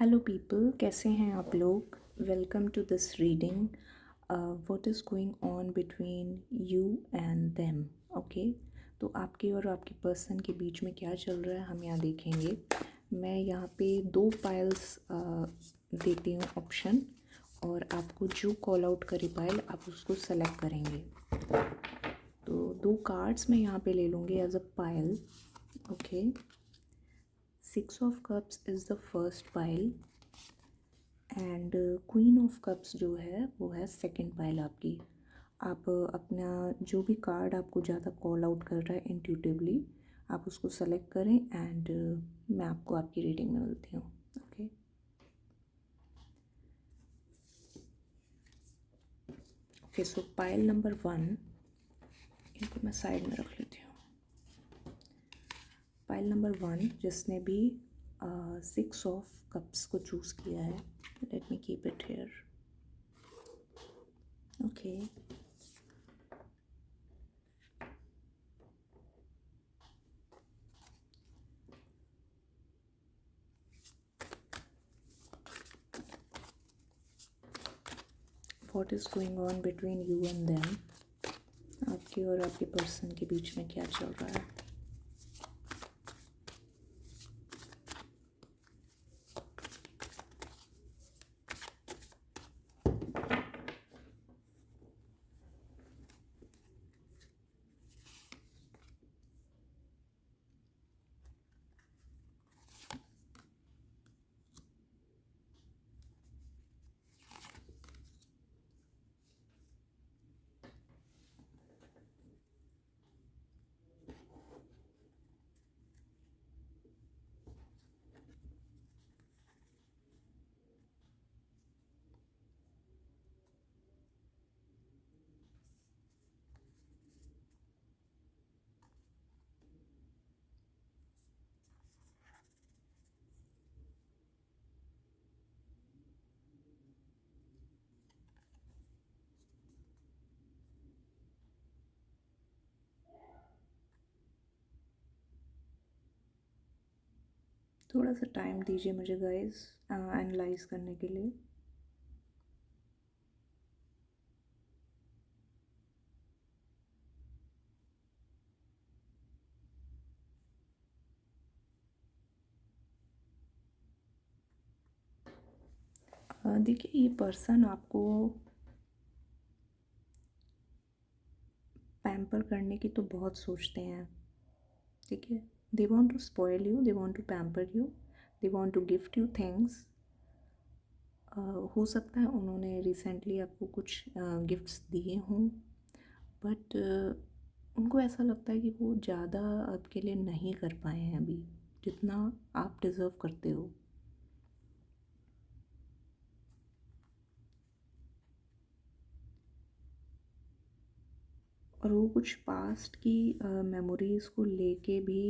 Hello people, कैसे हैं आप लोग। Welcome to this reading what is going on between you and them. Okay, तो आपके और आपके पर्सन के बीच में क्या चल रहा है हम यहाँ देखेंगे। मैं यहाँ पे 2 पाइल्स देती हूँ ऑप्शन, और आपको जो कॉल आउट करे पाइल आप उसको सेलेक्ट करेंगे। तो 2 कार्ड्स मैं यहाँ पे ले लूँगी as a pile. Okay, 6 of cups is the first pile and queen of cups जो है वो है सेकंड पाइल आपकी। आप अपना जो भी कार्ड आपको ज़्यादा कॉल आउट कर रहा है इंट्यूटिवली आप उसको सेलेक्ट करें एंड मैं आपको आपकी रीडिंग में मिलती हूँ। ओके, ओके, सो पाइल नंबर 1 इनको मैं साइड में रख लेती हूँ। पाइल नंबर 1 जिसने भी 6 ऑफ कप्स को चूज़ किया है, let me keep it here. Okay, what is going on between you and them. आपके और आपके पर्सन के बीच में क्या चल रहा है। थोड़ा सा टाइम दीजिए मुझे गाइस एनालाइज करने के लिए। देखिए, ये पर्सन आपको पैम्पर करने की तो बहुत सोचते हैं, ठीक है। They want to spoil you, they want to pamper you, they want to gift you things. हो सकता है उन्होंने रिसेंटली आपको कुछ गिफ्ट्स दिए हों, बट उनको ऐसा लगता है कि वो ज़्यादा आपके लिए नहीं कर पाए हैं अभी जितना आप डिज़र्व करते हो। और वो कुछ पास्ट की मेमोरीज़ को लेके भी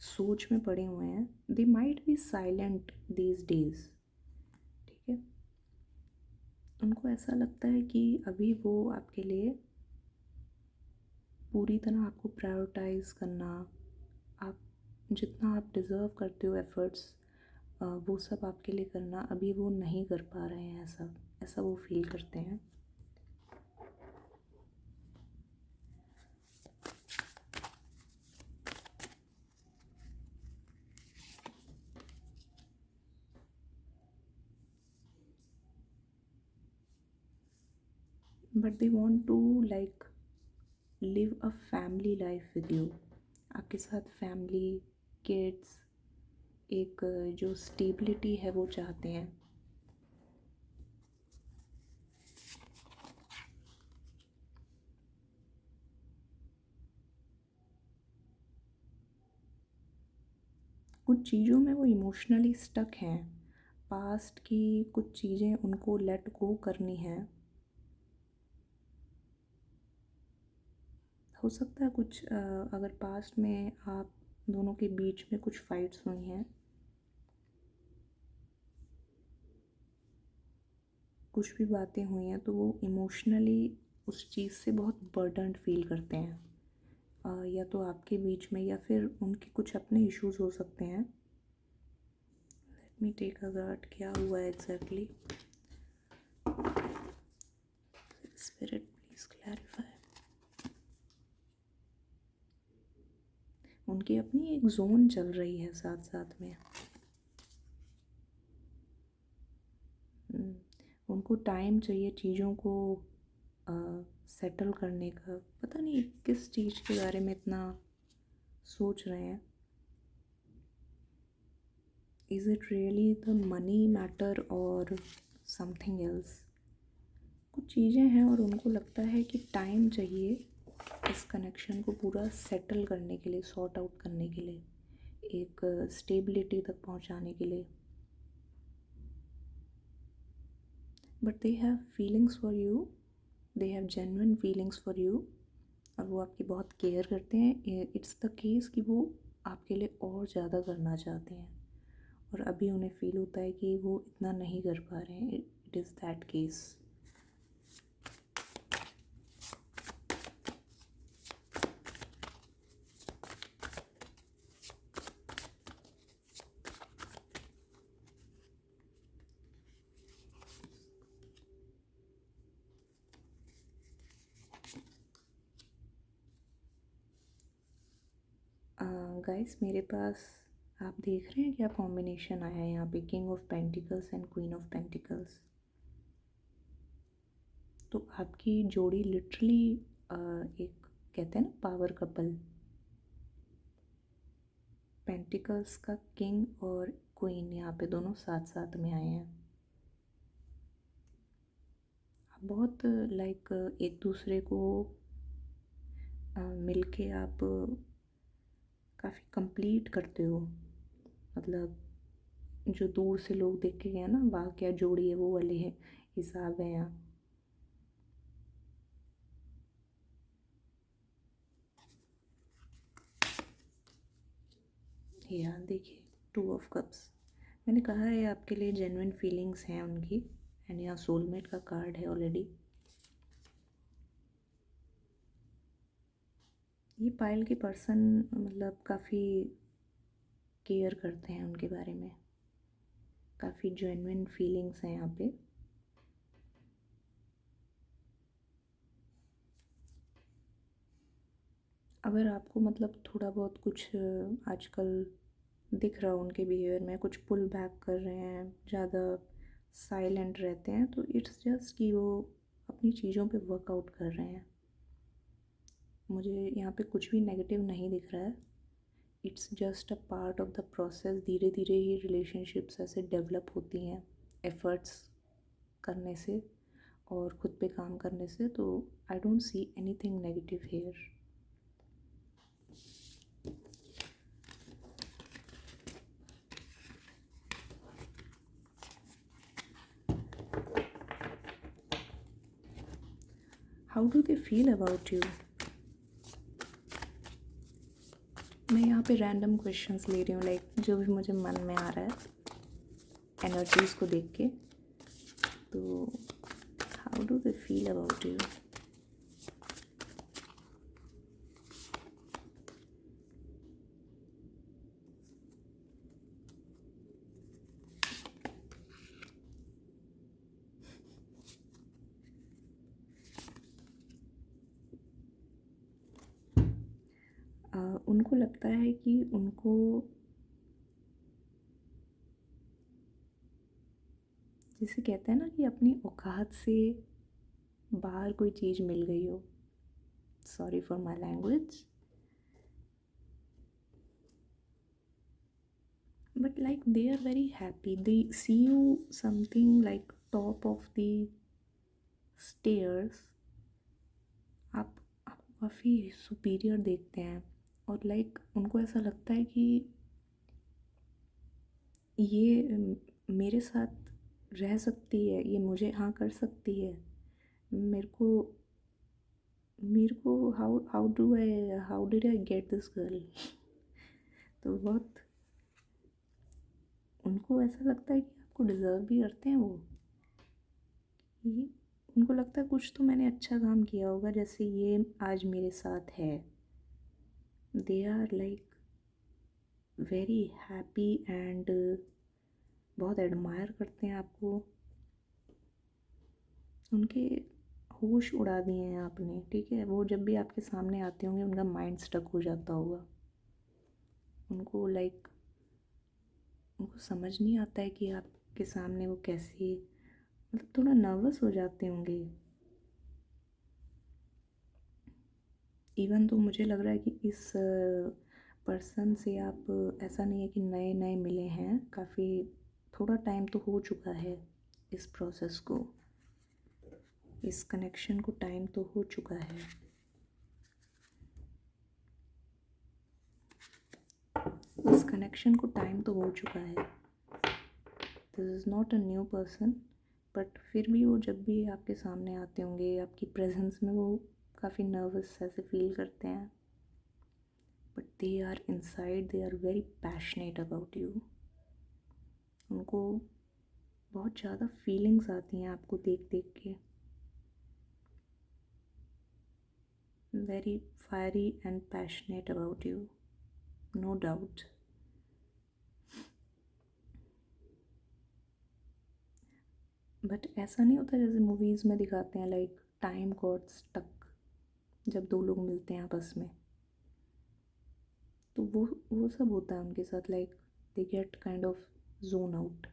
सोच में पड़े हुए हैं। They might be silent these days, ठीक है। उनको ऐसा लगता है कि अभी वो आपके लिए पूरी तरह आपको प्रायोरिटाइज करना, आप जितना आप डिज़र्व करते हो एफ़र्ट्स वो सब आपके लिए करना अभी वो नहीं कर पा रहे हैं। ऐसा ऐसा वो फील करते हैं। But they want to like live a family life with you. आपके साथ फैमिली, किड्स, एक जो स्टेबिलिटी है वो चाहते हैं। कुछ चीज़ों में वो इमोशनली स्टक हैं। पास्ट की कुछ चीज़ें उनको लेट गो करनी है। हो सकता है कुछ अगर पास्ट में आप दोनों के बीच में कुछ फाइट्स हुई हैं, कुछ भी बातें हुई हैं, तो वो इमोशनली उस चीज़ से बहुत बर्डन्ड फील करते हैं। या तो आपके बीच में या फिर उनके कुछ अपने इश्यूज़ हो सकते हैं। मी टेक अ गार्ड, क्या हुआ एग्जैक्टली? Spirit please clarify. उनकी अपनी एक जोन चल रही है साथ साथ में। उनको टाइम चाहिए चीज़ों को सेटल करने का। पता नहीं किस चीज़ के बारे में इतना सोच रहे हैं। Is it really the money matter और समथिंग एल्स? कुछ चीज़ें हैं और उनको लगता है कि टाइम चाहिए इस कनेक्शन को पूरा सेटल करने के लिए, सॉर्ट आउट करने के लिए, एक स्टेबिलिटी तक पहुंचाने के लिए। But they have feelings for you, they have genuine feelings for you, और वो आपकी बहुत केयर करते हैं। इट्स द केस कि वो आपके लिए और ज़्यादा करना चाहते हैं और अभी उन्हें फील होता है कि वो इतना नहीं कर पा रहे हैं। It is that case. Guys मेरे पास आप देख रहे हैं क्या कॉम्बिनेशन आया है यहाँ पे, king of pentacles and queen of pentacles. तो आपकी जोड़ी लिटरली एक कहते हैं ना पावर कपल, पेंटिकल्स का किंग और क्वीन यहाँ पे दोनों साथ साथ में आए हैं। आप बहुत लाइक एक दूसरे को मिलके आप काफ़ी कंप्लीट करते हो। मतलब जो दूर से लोग देख के गए ना, वाह क्या जोड़ी है, वो वाले है हिसाब है यहाँ। यहाँ देखिए 2 ऑफ कप्स। मैंने कहा है आपके लिए जेन्युइन फीलिंग्स हैं उनकी। एंड यहाँ सोलमेट का कार्ड है ऑलरेडी। ये पायल के पर्सन मतलब काफ़ी केयर करते हैं उनके बारे में, काफ़ी जेन्युइन फीलिंग्स हैं यहाँ पे। अगर आपको मतलब थोड़ा बहुत कुछ आजकल दिख रहा हो उनके बिहेवियर में, कुछ पुल बैक कर रहे हैं, ज़्यादा साइलेंट रहते हैं, तो इट्स जस्ट कि वो अपनी चीज़ों पे वर्कआउट कर रहे हैं। मुझे यहाँ पे कुछ भी नेगेटिव नहीं दिख रहा है। It's just a part of the process. धीरे धीरे ही रिलेशनशिप्स ऐसे डेवलप होती हैं एफ़र्ट्स करने से और ख़ुद पे काम करने से। तो I don't see anything negative here. How do they feel about you? मैं यहाँ पे रैंडम क्वेश्चंस ले रही हूँ, लाइक जो भी मुझे मन में आ रहा है एनर्जीज़ को देख के। तो how do they feel about you? उनको लगता है कि उनको जिसे कहते हैं ना कि अपनी औकात से बाहर कोई चीज़ मिल गई हो। Sorry for my language, but like they are very happy. They see you something like top of the stairs. आप काफ़ी सुपीरियर देखते हैं और लाइक उनको ऐसा लगता है कि ये मेरे साथ रह सकती है, ये मुझे हाँ कर सकती है। मेरे को how did I get this girl. तो बहुत उनको ऐसा लगता है कि आपको डिज़र्व भी करते हैं वो। ये उनको लगता है कुछ तो मैंने अच्छा काम किया होगा, जैसे ये आज मेरे साथ है। They are like very happy and बहुत एडमायर करते हैं आपको, उनके होश उड़ा दिए हैं आपने, ठीक है। वो जब भी आपके सामने आते होंगे उनका माइंड स्टक हो जाता होगा, उनको उनको समझ नहीं आता है कि आपके सामने वो कैसे, मतलब थोड़ा नर्वस हो जाते होंगे। इवन तो मुझे लग रहा है कि इस पर्सन से आप, ऐसा नहीं है कि नए नए मिले हैं, काफ़ी थोड़ा टाइम तो हो चुका है इस प्रोसेस को, इस कनेक्शन को टाइम तो हो चुका है। इस कनेक्शन को टाइम तो हो चुका है। This is not a new person, but फिर भी वो जब भी आपके सामने आते होंगे, आपकी प्रेजेंस में वो काफ़ी नर्वस ऐसे फील करते हैं, but they are inside, they are very passionate about you. उनको बहुत ज़्यादा फीलिंग्स आती हैं आपको देख देख के, very fiery and passionate about you, no doubt. But ऐसा नहीं होता जैसे मूवीज़ में दिखाते हैं, लाइक टाइम गॉट स्टक, जब दो लोग मिलते हैं आपस में, तो वो सब होता है उनके साथ, like they get kind of zone out.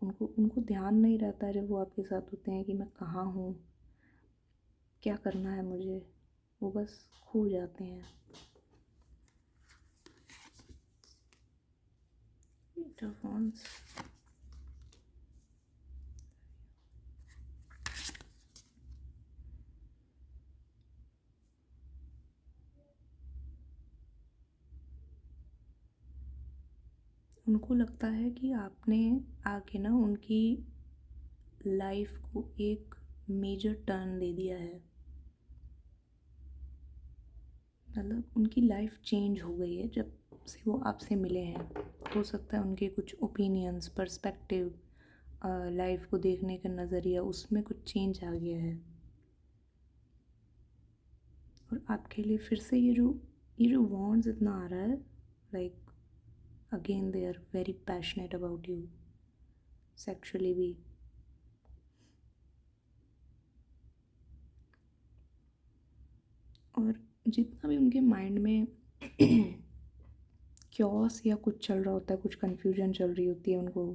उनको उनको ध्यान नहीं रहता जब वो आपके साथ होते हैं कि मैं कहाँ हूँ, क्या करना है मुझे, वो बस खो जाते हैं। ईयरफोन्स, उनको लगता है कि आपने आके ना उनकी लाइफ को एक मेजर टर्न दे दिया है, मतलब उनकी लाइफ चेंज हो गई है जब से वो आपसे मिले हैं। हो सकता है उनके कुछ ओपिनियंस, पर्सपेक्टिव, लाइफ को देखने का नज़रिया, उसमें कुछ चेंज आ गया है, और आपके लिए फिर से ये जो वॉन्ड्स इतना आ रहा है, like again they are very passionate about you, sexually भी। और जितना भी उनके माइंड में क्योस या कुछ चल रहा होता है, कुछ कन्फ्यूजन चल रही होती है, उनको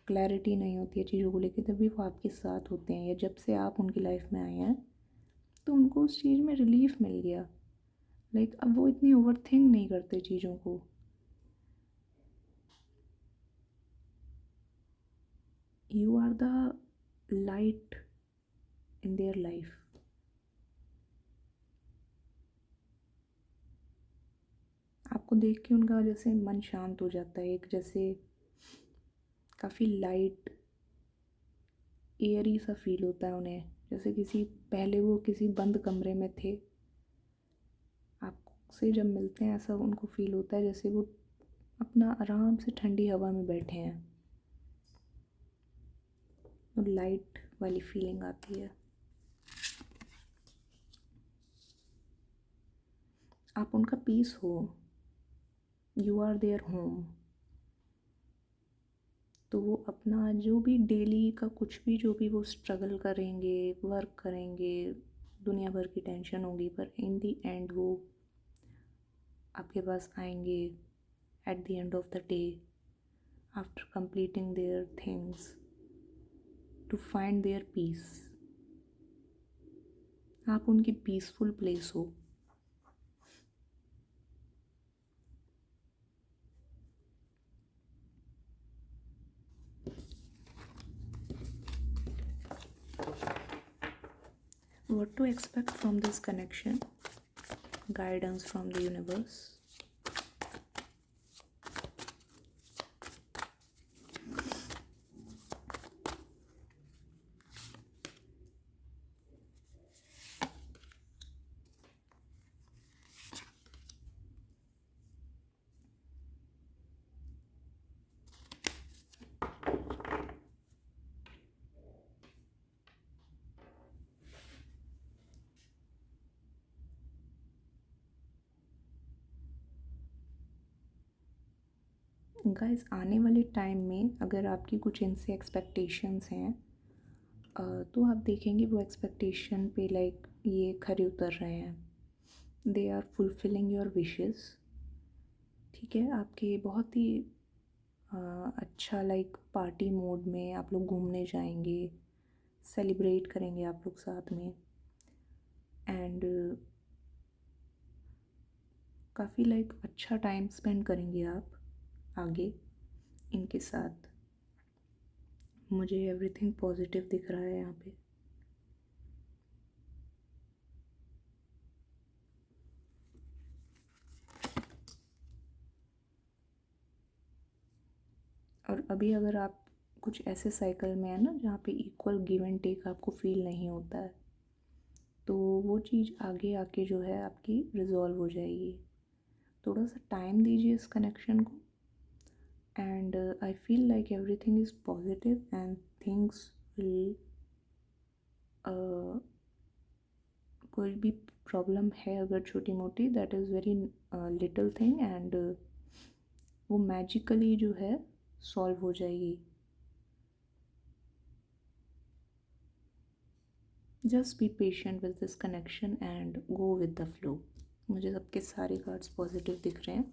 क्लैरिटी नहीं होती है चीज़ों को लेकर, तभी वो आपके साथ होते हैं, या जब से आप उनकी लाइफ में आए हैं तो उनको उस चीज़ में रिलीफ मिल गया। लाइक अब वो इतनी ओवर थिंक नहीं करते चीज़ों को। You are the light in their life. आपको देख के उनका जैसे मन शांत हो जाता है, एक जैसे काफ़ी लाइट एयरी सा फील होता है उन्हें, जैसे किसी, पहले वो किसी बंद कमरे में थे, आपसे जब मिलते हैं ऐसा उनको फील होता है जैसे वो अपना आराम से ठंडी हवा में बैठे हैं, वो लाइट वाली फीलिंग आती है। आप उनका पीस हो, यू आर देयर होम। तो वो अपना जो भी डेली का कुछ भी, जो भी वो स्ट्रगल करेंगे, वर्क करेंगे, दुनिया भर की टेंशन होगी, पर इन दी एंड वो आपके पास आएंगे at the end of the day, after completing their things, to find their peace. आप उनकी पीसफुल प्लेस हो। What to expect from this connection? Guidance from the universe. Guys आने वाले टाइम में अगर आपकी कुछ इनसे एक्सपेक्टेशंस हैं तो आप देखेंगे वो एक्सपेक्टेशन पे लाइक ये खरे उतर रहे हैं, they are fulfilling your wishes. ठीक है, आपके बहुत ही अच्छा लाइक पार्टी मोड में आप लोग घूमने जाएंगे, सेलिब्रेट करेंगे आप लोग साथ में, एंड काफ़ी लाइक अच्छा टाइम स्पेंड करेंगे आप आगे इनके साथ। मुझे एवरीथिंग पॉजिटिव दिख रहा है यहाँ पे। और अभी अगर आप कुछ ऐसे साइकिल में है ना जहाँ पे इक्वल गिव एंड टेक आपको फील नहीं होता है, तो वो चीज़ आगे आके जो है आपकी रिजॉल्व हो जाएगी। थोड़ा सा टाइम दीजिए इस कनेक्शन को, and I feel like everything is positive and things will, कोई भी प्रॉब्लम है अगर छोटी मोटी, that is very little thing, and वो मैजिकली जो है सॉल्व हो जाएगी। Just be patient with this connection and go with the flow. मुझे सबके सारे कार्ड्स पॉजिटिव दिख रहे हैं।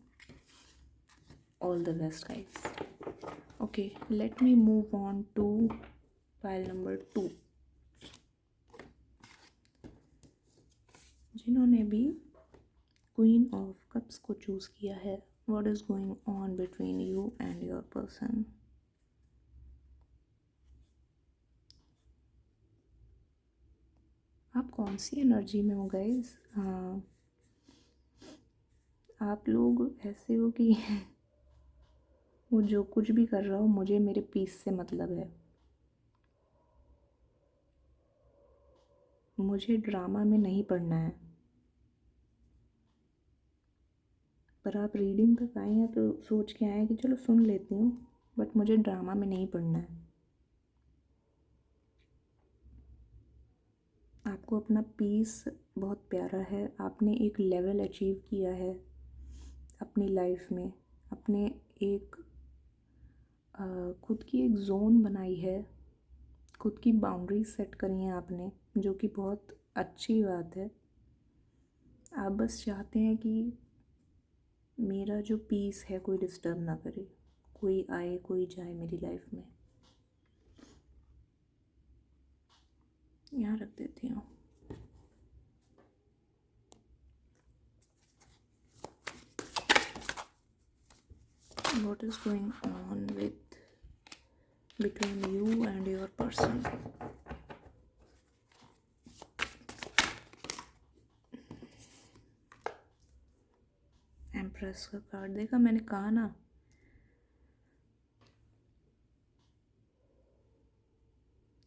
All the best guys. Okay, let me move on to file number 2। जिन्होंने भी क्वीन ऑफ कप्स को चूज़ किया है, what is going on between you and your person. आप कौन सी एनर्जी में हो गाइस? हाँ, आप लोग ऐसे हो कि वो जो कुछ भी कर रहा हो मुझे मेरे पीस से मतलब है, मुझे ड्रामा में नहीं पड़ना है। पर आप रीडिंग तक आए हैं तो सोच के आए हैं कि चलो सुन लेती हूँ, बट मुझे ड्रामा में नहीं पड़ना है। आपको अपना पीस बहुत प्यारा है, आपने एक लेवल अचीव किया है अपनी लाइफ में, अपने एक खुद की एक जोन बनाई है, खुद की बाउंड्रीज सेट करी हैं आपने, जो कि बहुत अच्छी बात है। आप बस चाहते हैं कि मेरा जो पीस है कोई डिस्टर्ब ना करे, कोई आए कोई जाए मेरी लाइफ में। यहाँ रख देती हूँ। What is going on with between you and your person? Empress का कार्ड देखा, मैंने कहा ना,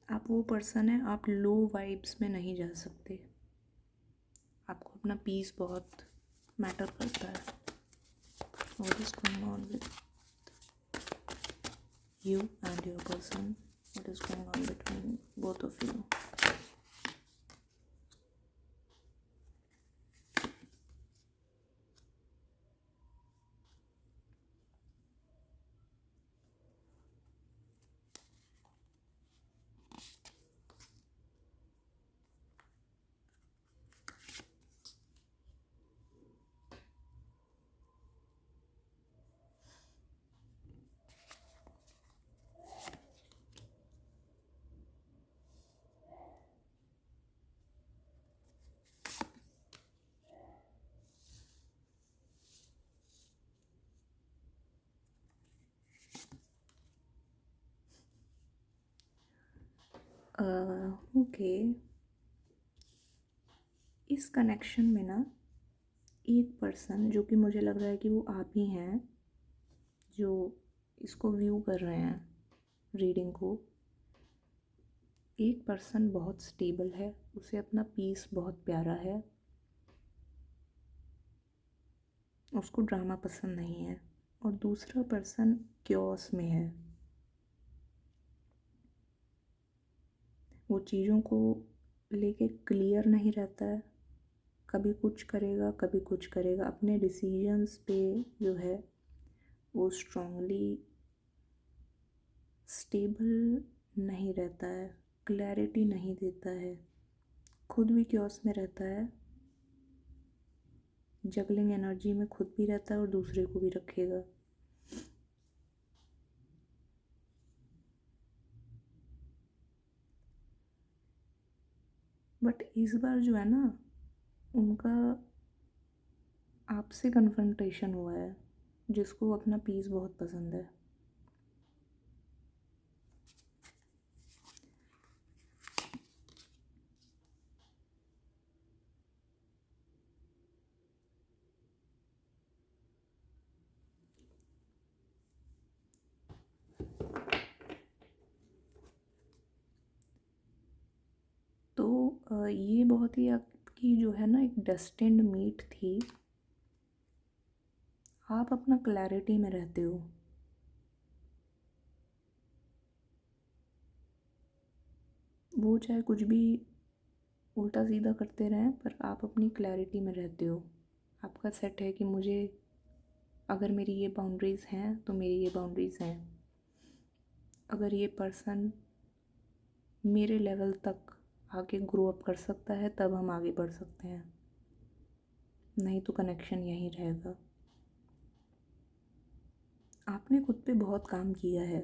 आप वो पर्सन है, आप लो वाइब्स में नहीं जा सकते, आपको अपना पीस बहुत मैटर करता है। What is going on with you and your person? What is going on between both of you? Okay, इस कनेक्शन में ना एक पर्सन, जो कि मुझे लग रहा है कि वो आप ही हैं जो इसको व्यू कर रहे हैं रीडिंग को, एक पर्सन बहुत स्टेबल है, उसे अपना पीस बहुत प्यारा है, उसको ड्रामा पसंद नहीं है, और दूसरा पर्सन क्योस में है, वो चीज़ों को लेके क्लियर नहीं रहता है, कभी कुछ करेगा कभी कुछ करेगा, अपने डिसीजंस पे जो है वो स्ट्रांगली स्टेबल नहीं रहता है, क्लैरिटी नहीं देता है, खुद भी क्योस में रहता है, जगलिंग एनर्जी में खुद भी रहता है और दूसरे को भी रखेगा। बट इस बार जो है ना, उनका आपसे कन्फ्रंटेशन हुआ है, जिसको अपना पीस बहुत पसंद है। तो ये बहुत ही आपकी जो है ना एक डेस्टिन्ड मीट थी। आप अपना क्लैरिटी में रहते हो, वो चाहे कुछ भी उल्टा सीधा करते रहें, पर आप अपनी क्लैरिटी में रहते हो। आपका सेट है कि मुझे अगर मेरी ये बाउंड्रीज़ हैं तो मेरी ये बाउंड्रीज़ हैं। अगर ये पर्सन मेरे लेवल तक आगे ग्रो अप कर सकता है तब हम आगे बढ़ सकते हैं, नहीं तो कनेक्शन यहीं रहेगा। आपने खुद पे बहुत काम किया है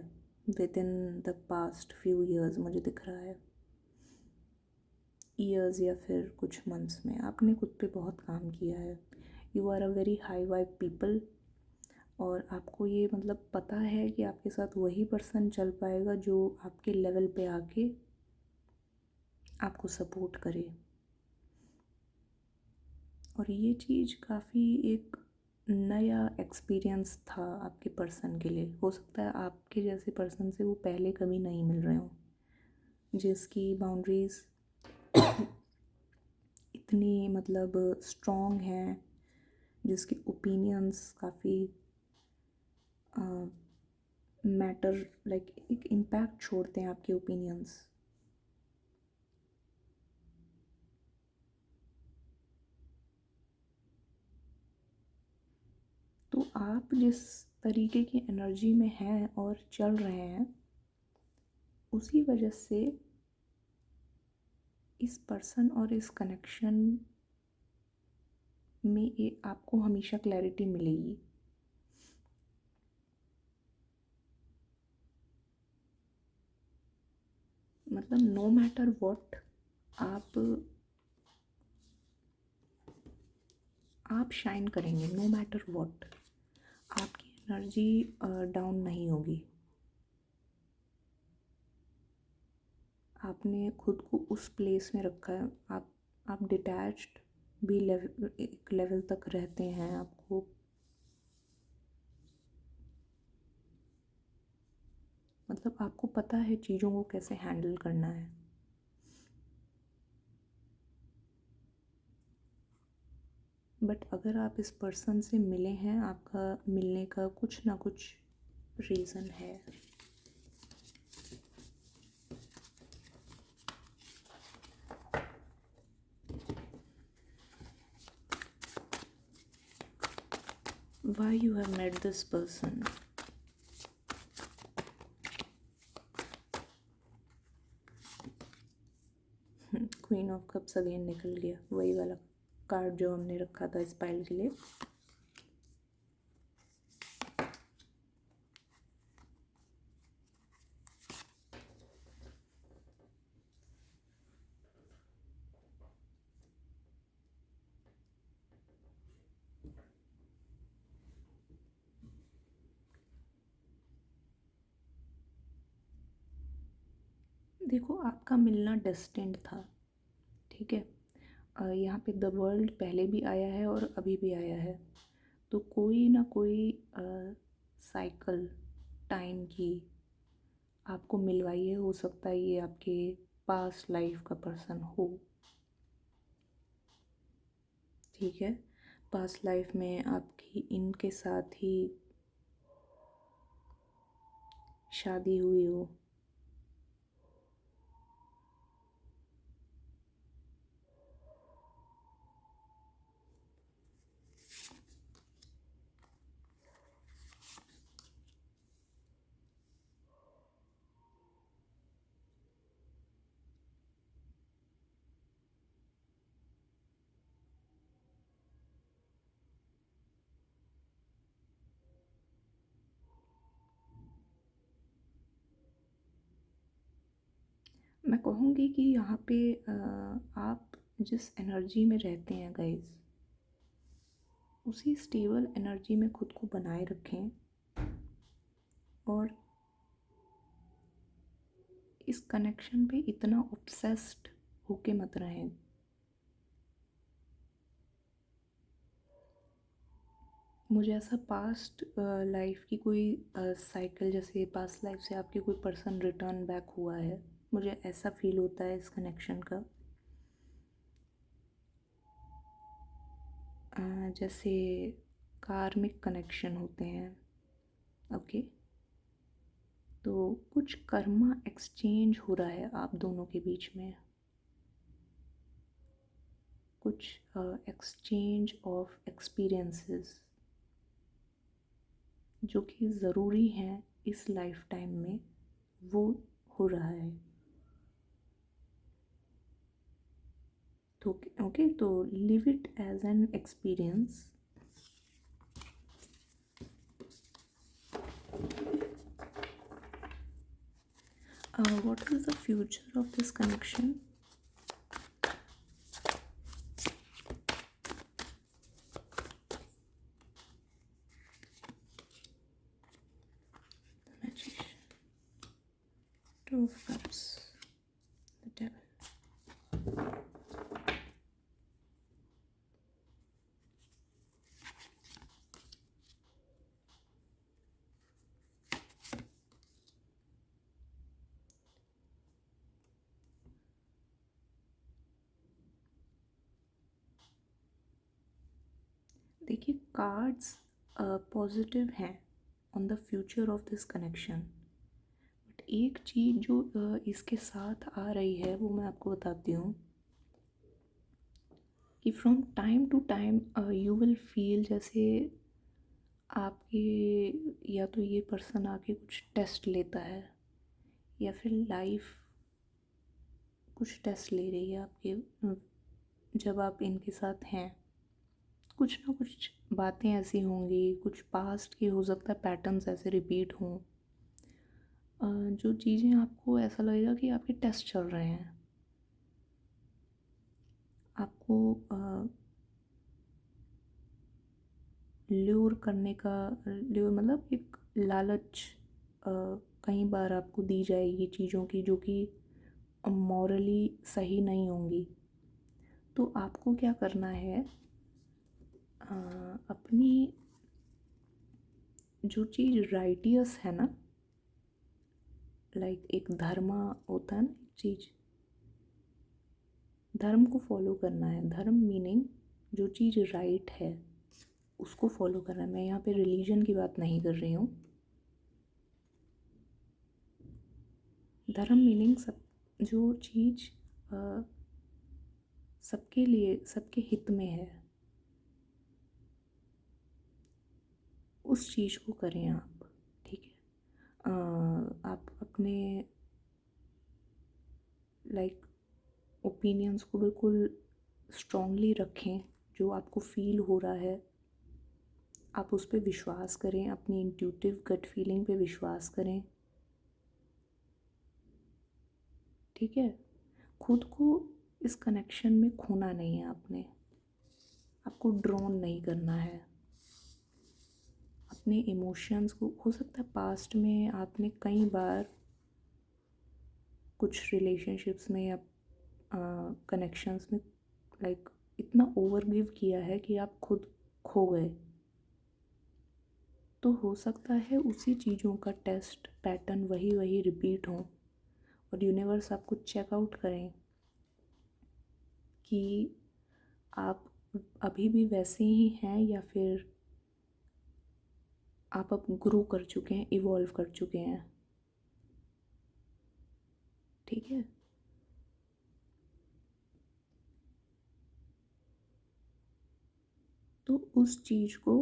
with in the past few years, मुझे दिख रहा है ईयर्स या फिर कुछ मंथ्स में आपने खुद पे बहुत काम किया है। You are a very high vibe people, और आपको ये मतलब पता है कि आपके साथ वही पर्सन चल पाएगा जो आपके लेवल पे आके आपको सपोर्ट करे। और ये चीज़ काफ़ी एक नया एक्सपीरियंस था आपके पर्सन के लिए। हो सकता है आपके जैसे पर्सन से वो पहले कभी नहीं मिल रहे हों, जिसकी बाउंड्रीज़ इतनी मतलब स्ट्रॉन्ग हैं, जिसके ओपिनियंस काफ़ी मैटर लाइक एक इम्पैक्ट छोड़ते हैं आपके ओपिनियंस। तो आप जिस तरीके की एनर्जी में हैं और चल रहे हैं, उसी वजह से इस पर्सन और इस कनेक्शन में ये आपको हमेशा क्लैरिटी मिलेगी। मतलब नो मैटर व्हाट आप शाइन करेंगे, नो मैटर व्हाट आपकी एनर्जी डाउन नहीं होगी। आपने खुद को उस प्लेस में रखा है, आप डिटैच्ड भी एक लेवल तक रहते हैं। आपको मतलब आपको पता है चीज़ों को कैसे हैंडल करना है। बट अगर आप इस पर्सन से मिले हैं, आपका मिलने का कुछ ना कुछ रीज़न है। Why you have met this person? Queen of cups again निकल गया, वही वाला कार्ड जो हमने रखा था इस पाइल के लिए। देखो, आपका मिलना डेस्टिन्ड था, ठीक है। यहाँ पे द वर्ल्ड पहले भी आया है और अभी भी आया है, तो कोई ना कोई साइकिल टाइम की आपको मिलवाई है। हो सकता है ये आपके पास्ट लाइफ का पर्सन हो, ठीक है। पास्ट लाइफ में आपकी इनके साथ ही शादी हुई हो, मैं कहूँगी कि यहाँ पे आप जिस एनर्जी में रहते हैं गाइस, उसी स्टेबल एनर्जी में खुद को बनाए रखें और इस कनेक्शन पे इतना ऑब्सेस्ड होके मत रहें। मुझे ऐसा पास्ट लाइफ की कोई साइकिल, जैसे पास्ट लाइफ से आपके कोई पर्सन रिटर्न बैक हुआ है, मुझे ऐसा फील होता है इस कनेक्शन का। जैसे कार्मिक कनेक्शन होते हैं, ओके। तो कुछ कर्मा एक्सचेंज हो रहा है आप दोनों के बीच में, कुछ एक्सचेंज ऑफ एक्सपीरियंसेस जो कि ज़रूरी हैं इस लाइफ टाइम में, वो हो रहा है। तो ओके, तो live it as an experience. What is the future of this connection? The Magician, Two of Cups, the Devil. देखिए, कार्ड्स पॉजिटिव हैं on the future of this connection, but एक चीज़ जो इसके साथ आ रही है वो मैं आपको बताती हूँ कि from time to time you will feel जैसे आपके, या तो ये पर्सन आके कुछ टेस्ट लेता है या फिर लाइफ कुछ टेस्ट ले रही है आपके, जब आप इनके साथ हैं। कुछ ना कुछ बातें ऐसी होंगी, कुछ पास्ट की, हो सकता है पैटर्न्स ऐसे रिपीट हों, जो चीज़ें आपको ऐसा लगेगा कि आपके टेस्ट चल रहे हैं। आपको ल्यूर करने का, ल्यूर मतलब एक लालच कई बार आपको दी जाएगी चीज़ों की जो कि मॉरली सही नहीं होंगी। तो आपको क्या करना है, अपनी जो चीज़ राइटियस है ना, लाइक एक धर्म होता है ना, एक चीज़, धर्म को फॉलो करना है। धर्म मीनिंग जो चीज़ राइट है उसको फॉलो करना है। मैं यहाँ पे रिलीजन की बात नहीं कर रही हूँ। धर्म मीनिंग सब, जो चीज़ सबके लिए, सबके हित में है, उस चीज़ को करें आप, ठीक है। आप अपने लाइक ओपिनियंस को बिल्कुल स्ट्रांगली रखें। जो आपको फील हो रहा है आप उस पर विश्वास करें, अपनी इंट्यूटिव गट फीलिंग पे विश्वास करें, ठीक है। खुद को इस कनेक्शन में खोना नहीं है आपने, आपको ड्रोन नहीं करना है अपने इमोशंस को। हो सकता है पास्ट में आपने कई बार कुछ रिलेशनशिप्स में या कनेक्शंस में लाइक इतना ओवर गिव किया है कि आप खुद खो गए। तो हो सकता है उसी चीज़ों का टेस्ट पैटर्न वही वही रिपीट हो और यूनिवर्स आपको चेकआउट करें कि आप अभी भी वैसे ही हैं या फिर आप अब ग्रो कर चुके हैं, इवॉल्व कर चुके हैं, ठीक है। तो उस चीज़ को,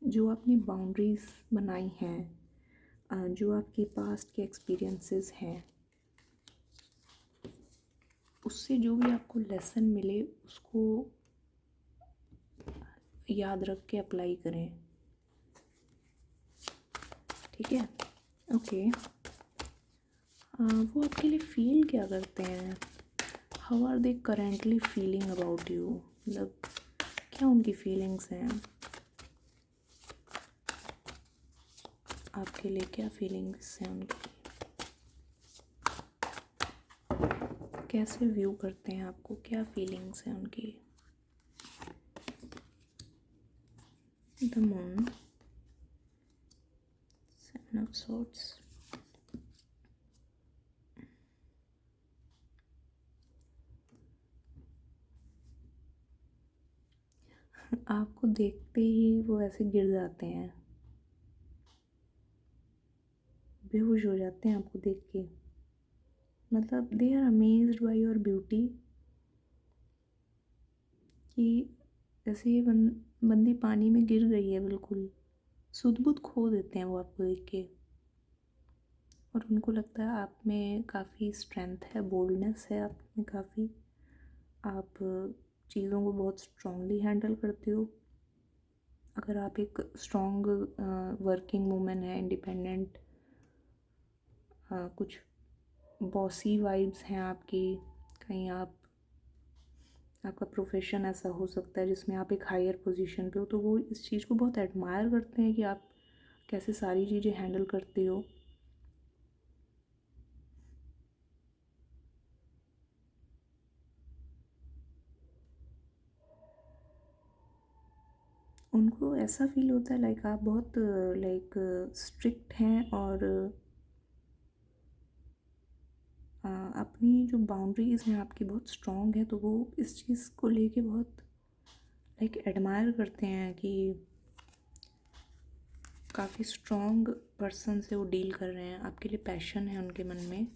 जो आपने बाउंड्रीज़ बनाई हैं, जो आपके पास्ट के एक्सपीरियंसेस हैं, उससे जो भी आपको लेसन मिले उसको याद रख के अप्लाई करें, ठीक है। ओके, वो आपके लिए फील क्या करते हैं? How are they currently feeling about you? मतलब क्या उनकी फीलिंग्स हैं आपके लिए? क्या फीलिंग्स हैं उनकी? कैसे व्यू करते हैं आपको? क्या फीलिंग्स हैं उनकी? The moon, seven of swords, आपको देखते ही वो ऐसे गिर जाते हैं, बेहोश हो जाते हैं आपको देख के। मतलब they are amazed by your beauty, कि जैसे ये बंदी पानी में गिर गई है, बिल्कुल सुध बुध खो देते हैं वो आपको देख के। और उनको लगता है आप में काफ़ी स्ट्रेंथ है, बोल्डनेस है आप में काफ़ी, आप चीज़ों को बहुत स्ट्रांगली हैंडल करते हो। अगर आप एक स्ट्रॉन्ग वर्किंग वूमेन है, इंडिपेंडेंट, कुछ बॉसी वाइब्स हैं आपकी, कहीं आपका प्रोफेशन ऐसा हो सकता है जिसमें आप एक हायर पोजीशन पे हो, तो वो इस चीज़ को बहुत एडमायर करते हैं कि आप कैसे सारी चीज़ें हैंडल करते हो। उनको ऐसा फील होता है लाइक आप बहुत लाइक स्ट्रिक्ट हैं, और अपनी जो बाउंड्रीज़ हैं आपकी बहुत स्ट्रॉन्ग है, तो वो इस चीज़ को लेके बहुत लाइक एडमायर करते हैं कि काफ़ी स्ट्रॉन्ग पर्सन से वो डील कर रहे हैं। आपके लिए पैशन है उनके मन में,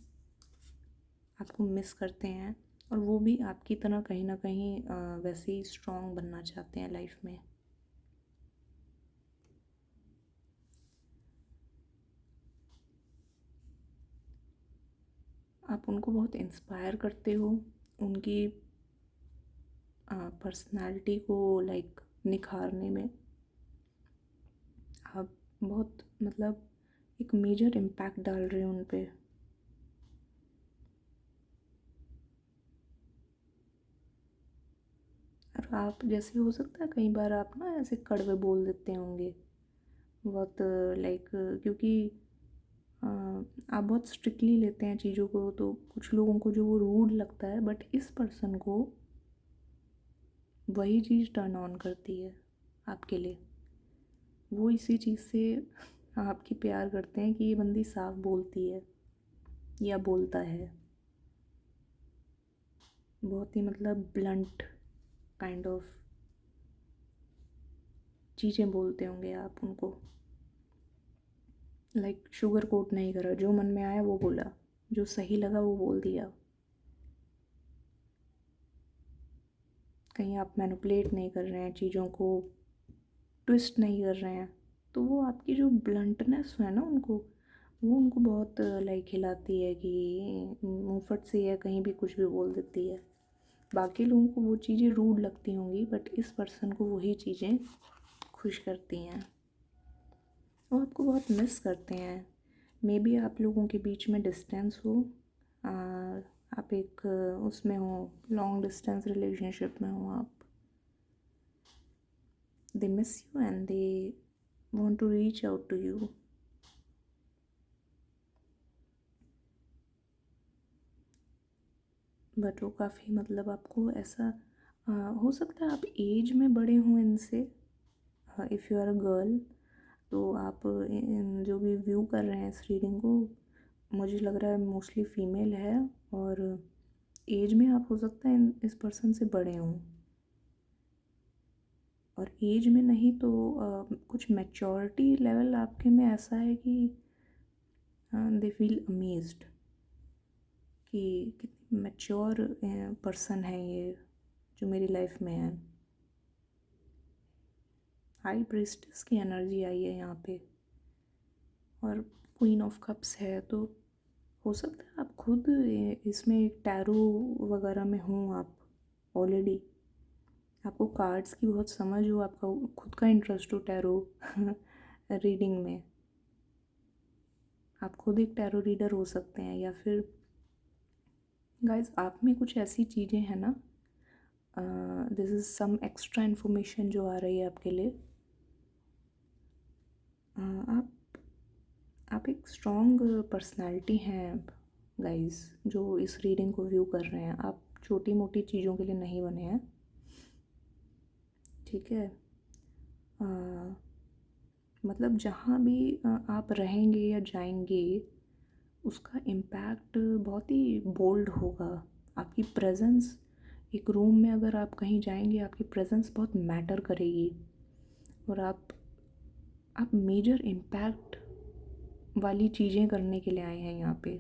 आपको मिस करते हैं, और वो भी आपकी तरह कहीं ना कहीं वैसे ही स्ट्रॉन्ग बनना चाहते हैं लाइफ में। आप उनको बहुत इंस्पायर करते हो, उनकी पर्सनालिटी को लाइक निखारने में आप बहुत मतलब एक मेजर इम्पैक्ट डाल रहे हो उन पे। और आप जैसे हो सकता है कई बार आप ना ऐसे कड़वे बोल देते होंगे बहुत, लाइक क्योंकि आप बहुत स्ट्रिक्टली लेते हैं चीज़ों को, तो कुछ लोगों को जो वो रूड लगता है, बट इस पर्सन को वही चीज़ टर्न ऑन करती है आपके लिए। वो इसी चीज़ से आपकी प्यार करते हैं कि ये बंदी साफ बोलती है या बोलता है, बहुत ही मतलब ब्लंट काइंड ऑफ चीज़ें बोलते होंगे आप उनको, लाइक शुगर कोट नहीं करा, जो मन में आया वो बोला, जो सही लगा वो बोल दिया। कहीं आप मैनिपुलेट नहीं कर रहे हैं चीज़ों को, ट्विस्ट नहीं कर रहे हैं, तो वो आपकी जो ब्लंटनेस है ना उनको, वो उनको बहुत लाइक हिलाती है कि मुंहफट से या कहीं भी कुछ भी बोल देती है। बाकी लोगों को वो चीज़ें रूड लगती होंगी, बट इस पर्सन को वही चीज़ें खुश करती हैं। वो आपको बहुत मिस करते हैं। मे बी आप लोगों के बीच में डिस्टेंस हो, आ, आप एक उसमें हो, लॉन्ग डिस्टेंस रिलेशनशिप में हो आप, they miss you and they want to reach out to you। But वो काफ़ी मतलब आपको ऐसा हो सकता है आप एज में बड़े हों इनसे, if you are a girl, तो आप जो भी व्यू कर रहे हैं इस रीडिंग को, मुझे लग रहा है मोस्टली फीमेल है, और एज में आप हो सकता है इस पर्सन से बड़े हों, और एज में नहीं तो कुछ मैच्योरिटी लेवल आपके में ऐसा है कि दे फील अमेज्ड कि कितनी मैच्योर पर्सन है ये जो मेरी लाइफ में है। हाई प्रीस्टेस की एनर्जी आई है यहाँ पे, और क्वीन ऑफ कप्स है, तो हो सकता है आप खुद इसमें एक टैरो वगैरह में हों आप ऑलरेडी, आपको कार्ड्स की बहुत समझ हो, आपका खुद का इंटरेस्ट हो टैरो रीडिंग में, आप खुद एक टैरो रीडर हो सकते हैं, या फिर गाइस आप में कुछ ऐसी चीज़ें हैं ना, this is some extra information जो आ रही है आपके लिए। आप एक स्ट्रॉन्ग पर्सनालिटी हैं गाइस, जो इस रीडिंग को व्यू कर रहे हैं। आप छोटी मोटी चीज़ों के लिए नहीं बने हैं, ठीक है। मतलब जहाँ भी आप रहेंगे या जाएंगे, उसका इम्पैक्ट बहुत ही बोल्ड होगा। आपकी प्रेजेंस, एक रूम में अगर आप कहीं जाएंगे, आपकी प्रेजेंस बहुत मैटर करेगी, और आप मेजर इम्पैक्ट वाली चीज़ें करने के लिए आए हैं यहाँ पे।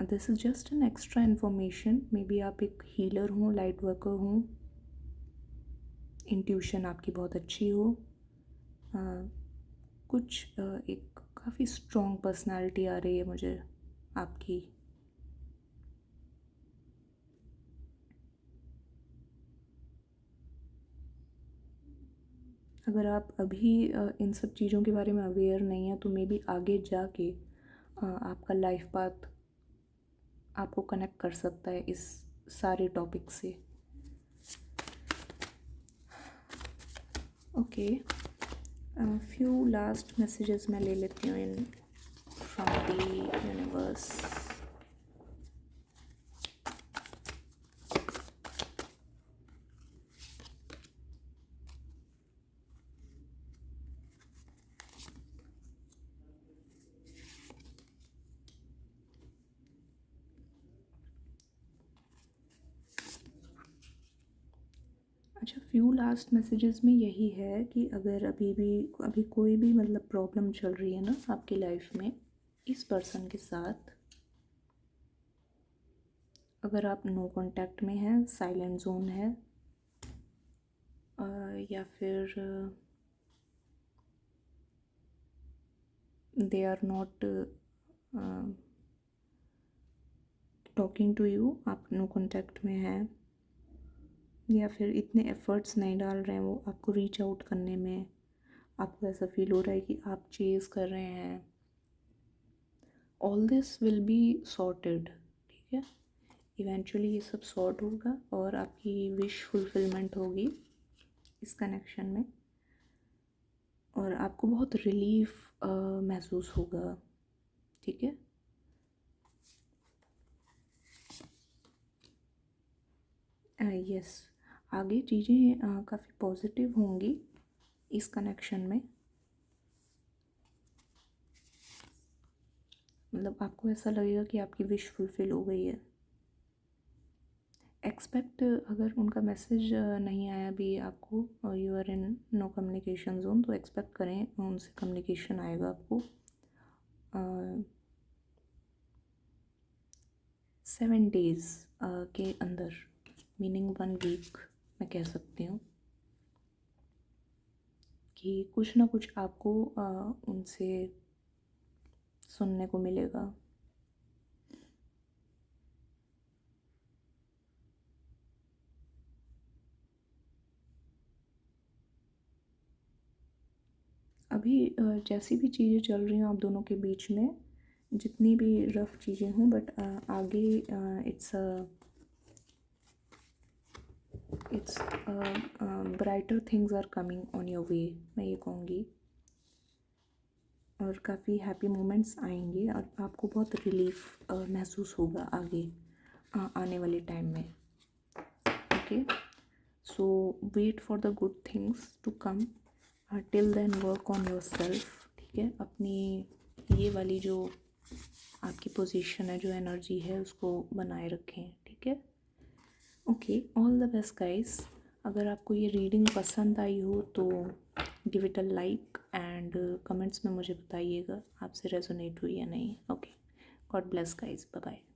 This is just an extra information. May be आप एक हीलर हों, लाइट वर्कर हों, इंट्यूशन आपकी बहुत अच्छी हो, कुछ एक काफ़ी स्ट्रॉन्ग पर्सनालिटी आ रही है मुझे आपकी। अगर आप अभी इन सब चीज़ों के बारे में अवेयर नहीं है, तो मे बी आगे जाके आपका लाइफ पाथ आपको कनेक्ट कर सकता है इस सारे टॉपिक से। ओके, फ्यू लास्ट मैसेजेस मैं ले लेती हूँ इन फ्रॉम द यूनिवर्स। अच्छा, फ्यू लास्ट मैसेजेस में यही है कि अगर अभी कोई भी मतलब प्रॉब्लम चल रही है ना आपकी लाइफ में इस पर्सन के साथ, अगर आप नो कांटेक्ट में हैं, साइलेंट जोन है, या फिर they are not talking to you, आप नो कांटेक्ट में हैं, या फिर इतने एफर्ट्स नहीं डाल रहे हैं वो आपको रीच आउट करने में, आपको ऐसा फील हो रहा है कि आप चेज़ कर रहे हैं, all this will be sorted, ठीक है। इवेंचुअली ये सब सॉर्ट होगा और आपकी विश फुलफिलमेंट होगी इस कनेक्शन में, और आपको बहुत रिलीफ महसूस होगा, ठीक है। यस, आगे चीज़ें काफ़ी पॉजिटिव होंगी इस कनेक्शन में। मतलब आपको ऐसा लगेगा कि आपकी विश फुलफिल हो गई है। एक्सपेक्ट, अगर उनका मैसेज नहीं आया अभी आपको, you are in no communication zone, तो एक्सपेक्ट करें उनसे कम्युनिकेशन आएगा आपको 7 डेज़ के अंदर, मीनिंग 1 वीक मैं कह सकती हूँ, कि कुछ ना कुछ आपको उनसे सुनने को मिलेगा। अभी जैसी भी चीज़ें चल रही हैं आप दोनों के बीच में, जितनी भी रफ़ चीज़ें हों, बट आगे it's brighter things are coming on your way, मैं ये कहूँगी, और काफ़ी हैप्पी मोमेंट्स आएंगे और आपको बहुत रिलीफ महसूस होगा आगे आने वाले टाइम में। Okay, so wait for the good things to come, till then work on yourself, ठीक है। अपनी ये वाली जो आपकी पोजीशन है, जो एनर्जी है, उसको बनाए रखें, ठीक है। Okay, all the best guys. अगर आपको ये रीडिंग पसंद आई हो तो give it a like and comments में मुझे बताइएगा आपसे रेजोनेट हुई या नहीं। Okay, God bless guys, bye bye.